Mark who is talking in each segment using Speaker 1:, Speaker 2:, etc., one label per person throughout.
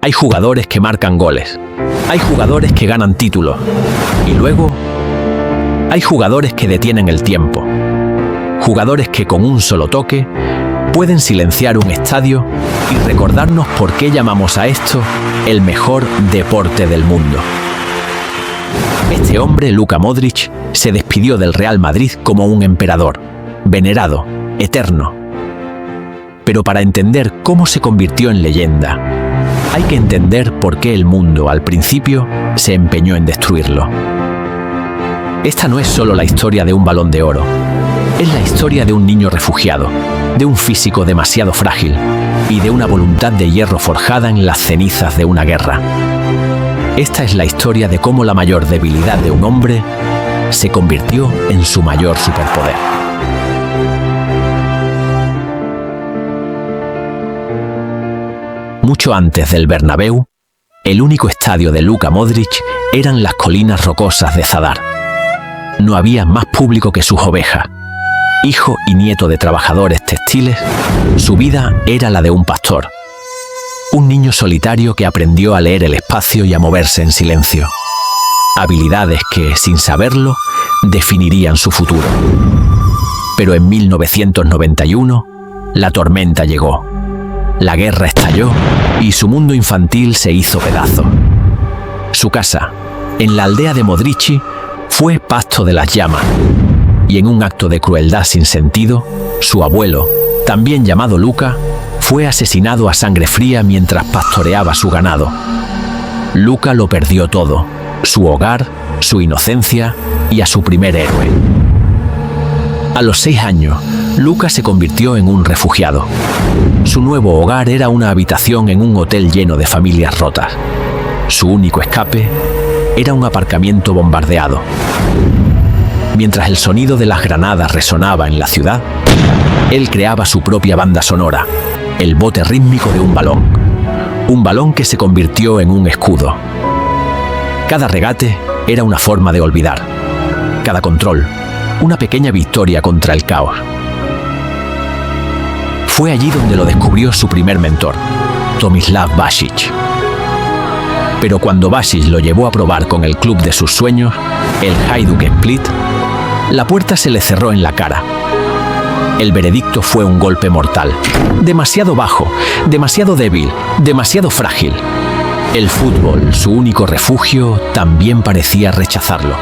Speaker 1: Hay jugadores que marcan goles, hay jugadores que ganan títulos y luego hay jugadores que detienen el tiempo, jugadores que con un solo toque pueden silenciar un estadio y recordarnos por qué llamamos a esto el mejor deporte del mundo. Este hombre, Luka Modric, se despidió del Real Madrid como un emperador, venerado, eterno. Pero para entender cómo se convirtió en leyenda, hay que entender por qué el mundo, al principio, se empeñó en destruirlo. Esta no es solo la historia de un Balón de Oro, es la historia de un niño refugiado, de un físico demasiado frágil y de una voluntad de hierro forjada en las cenizas de una guerra. Esta es la historia de cómo la mayor debilidad de un hombre se convirtió en su mayor superpoder. Mucho antes del Bernabéu, el único estadio de Luka Modric eran las colinas rocosas de Zadar. No había más público que sus ovejas. Hijo y nieto de trabajadores textiles, su vida era la de un pastor. Un niño solitario que aprendió a leer el espacio y a moverse en silencio. Habilidades que, sin saberlo, definirían su futuro. Pero en 1991, la tormenta llegó. La guerra estalló y su mundo infantil se hizo pedazos. Su casa, en la aldea de Modrici, fue pasto de las llamas. Y en un acto de crueldad sin sentido, su abuelo, también llamado Luka, fue asesinado a sangre fría mientras pastoreaba su ganado. Luka lo perdió todo, su hogar, su inocencia y a su primer héroe. A los 6 años, Luka se convirtió en un refugiado. Su nuevo hogar era una habitación en un hotel lleno de familias rotas. Su único escape era un aparcamiento bombardeado. Mientras el sonido de las granadas resonaba en la ciudad, él creaba su propia banda sonora, el bote rítmico de un balón. Un balón que se convirtió en un escudo. Cada regate era una forma de olvidar. Cada control, una pequeña victoria contra el caos. Fue allí donde lo descubrió su primer mentor, Tomislav Basic. Pero cuando Basic lo llevó a probar con el club de sus sueños, el Hajduk Split, la puerta se le cerró en la cara. El veredicto fue un golpe mortal. Demasiado bajo, demasiado débil, demasiado frágil. El fútbol, su único refugio, también parecía rechazarlo.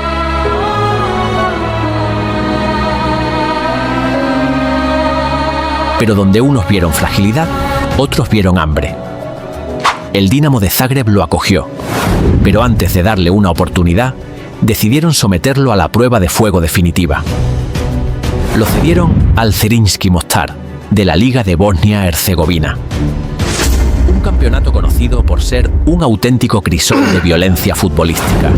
Speaker 1: Pero donde unos vieron fragilidad, otros vieron hambre. El Dinamo de Zagreb lo acogió, pero antes de darle una oportunidad, decidieron someterlo a la prueba de fuego definitiva. Lo cedieron al Zrinjski Mostar, de la Liga de Bosnia-Herzegovina. Un campeonato conocido por ser un auténtico crisol de violencia futbolística.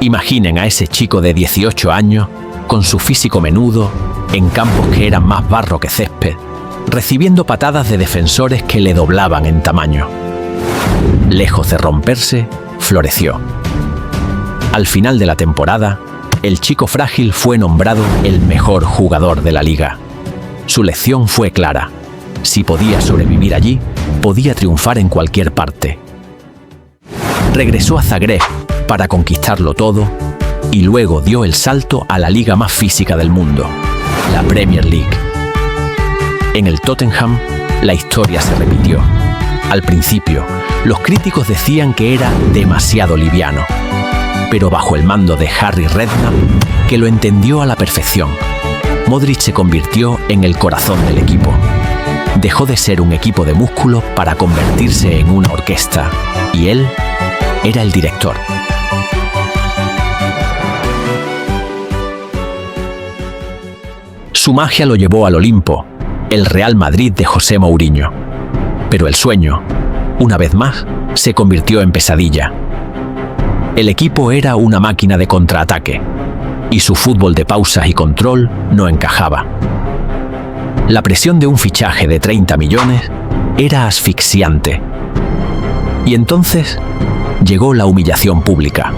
Speaker 1: Imaginen a ese chico de 18 años, con su físico menudo, en campos que eran más barro que césped, recibiendo patadas de defensores que le doblaban en tamaño. Lejos de romperse, floreció. Al final de la temporada, el chico frágil fue nombrado el mejor jugador de la liga. Su lección fue clara. Si podía sobrevivir allí, podía triunfar en cualquier parte. Regresó a Zagreb para conquistarlo todo y luego dio el salto a la liga más física del mundo, la Premier League. En el Tottenham, la historia se repitió. Al principio, los críticos decían que era demasiado liviano, pero bajo el mando de Harry Redknapp, que lo entendió a la perfección, Modric se convirtió en el corazón del equipo. Dejó de ser un equipo de músculos para convertirse en una orquesta, y él era el director. Su magia lo llevó al Olimpo, el Real Madrid de José Mourinho. Pero el sueño, una vez más, se convirtió en pesadilla. El equipo era una máquina de contraataque, y su fútbol de pausas y control no encajaba. La presión de un fichaje de 30 millones era asfixiante. Y entonces llegó la humillación pública.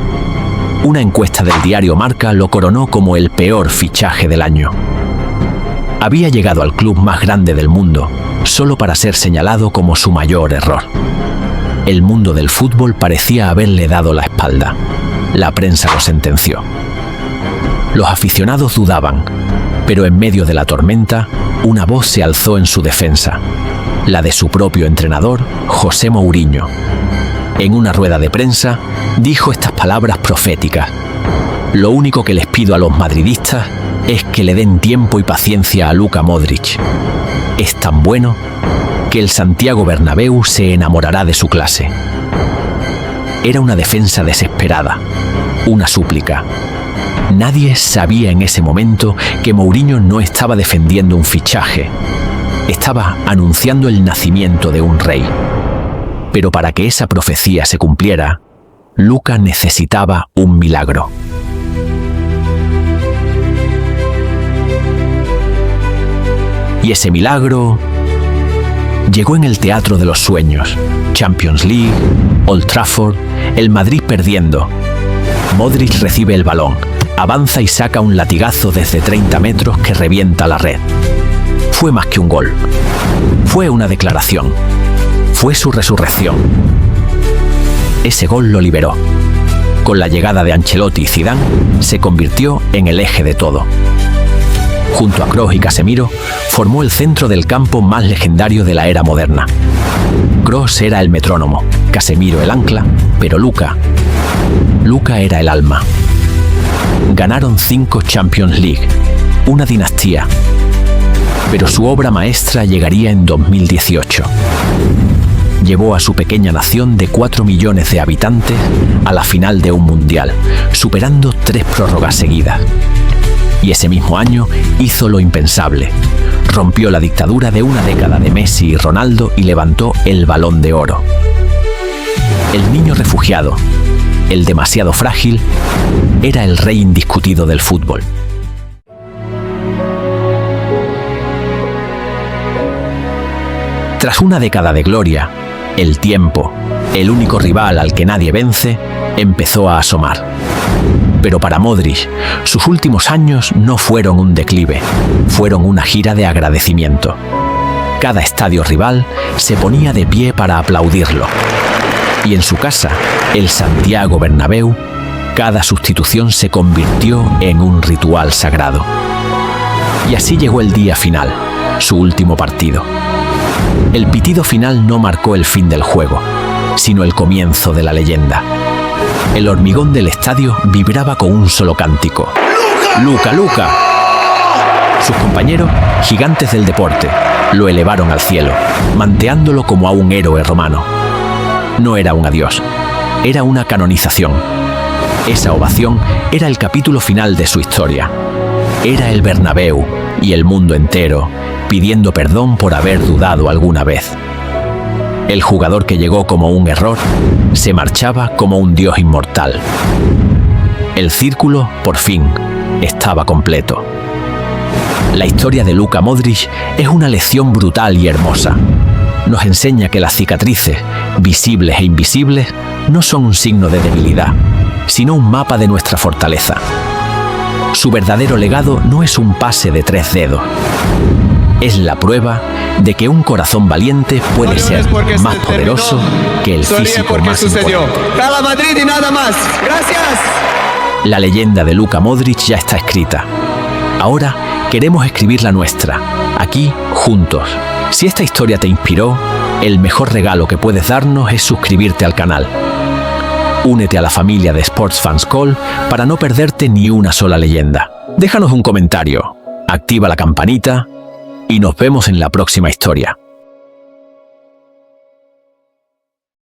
Speaker 1: Una encuesta del diario Marca lo coronó como el peor fichaje del año. Había llegado al club más grande del mundo, solo para ser señalado como su mayor error. El mundo del fútbol parecía haberle dado la espalda. La prensa lo sentenció. Los aficionados dudaban, pero en medio de la tormenta, una voz se alzó en su defensa, la de su propio entrenador, José Mourinho. En una rueda de prensa, dijo estas palabras proféticas: «Lo único que les pido a los madridistas es que le den tiempo y paciencia a Luka Modric. Es tan bueno que el Santiago Bernabéu se enamorará de su clase». Era una defensa desesperada, una súplica. Nadie sabía en ese momento que Mourinho no estaba defendiendo un fichaje, estaba anunciando el nacimiento de un rey. Pero para que esa profecía se cumpliera, Luka necesitaba un milagro. Y ese milagro llegó en el teatro de los sueños. Champions League, Old Trafford, el Madrid perdiendo. Modric recibe el balón, avanza y saca un latigazo desde 30 metros que revienta la red. Fue más que un gol. Fue una declaración. Fue su resurrección. Ese gol lo liberó. Con la llegada de Ancelotti y Zidane, se convirtió en el eje de todo. Junto a Kroos y Casemiro, formó el centro del campo más legendario de la era moderna. Kroos era el metrónomo, Casemiro el ancla, pero Luka era el alma. Ganaron 5 Champions League, una dinastía. Pero su obra maestra llegaría en 2018. Llevó a su pequeña nación de 4 millones de habitantes a la final de un mundial, superando 3 prórrogas seguidas. Y ese mismo año hizo lo impensable. Rompió la dictadura de una década de Messi y Ronaldo y levantó el Balón de Oro. El niño refugiado, el demasiado frágil, era el rey indiscutido del fútbol. Tras una década de gloria, el tiempo, el único rival al que nadie vence, empezó a asomar. Pero para Modric, sus últimos años no fueron un declive, fueron una gira de agradecimiento. Cada estadio rival se ponía de pie para aplaudirlo. Y en su casa, el Santiago Bernabéu, cada sustitución se convirtió en un ritual sagrado. Y así llegó el día final, su último partido. El pitido final no marcó el fin del juego, sino el comienzo de la leyenda. El hormigón del estadio vibraba con un solo cántico: ¡Luka, Luka! Sus compañeros, gigantes del deporte, lo elevaron al cielo, manteándolo como a un héroe romano. No era un adiós, era una canonización. Esa ovación era el capítulo final de su historia. Era el Bernabéu y el mundo entero pidiendo perdón por haber dudado alguna vez. El jugador que llegó como un error se marchaba como un dios inmortal. El círculo, por fin, estaba completo. La historia de Luka Modric es una lección brutal y hermosa. Nos enseña que las cicatrices, visibles e invisibles, no son un signo de debilidad, sino un mapa de nuestra fortaleza. Su verdadero legado no es un pase de 3 dedos. Es la prueba de que un corazón valiente puede ser más poderoso que el físico más imponente.
Speaker 2: ¡Cala Madrid y nada más! ¡Gracias!
Speaker 1: La leyenda de Luka Modric ya está escrita. Ahora queremos escribir la nuestra, aquí, juntos. Si esta historia te inspiró, el mejor regalo que puedes darnos es suscribirte al canal. Únete a la familia de Sports Fans Call para no perderte ni una sola leyenda. Déjanos un comentario, activa la campanita y nos vemos en la próxima historia.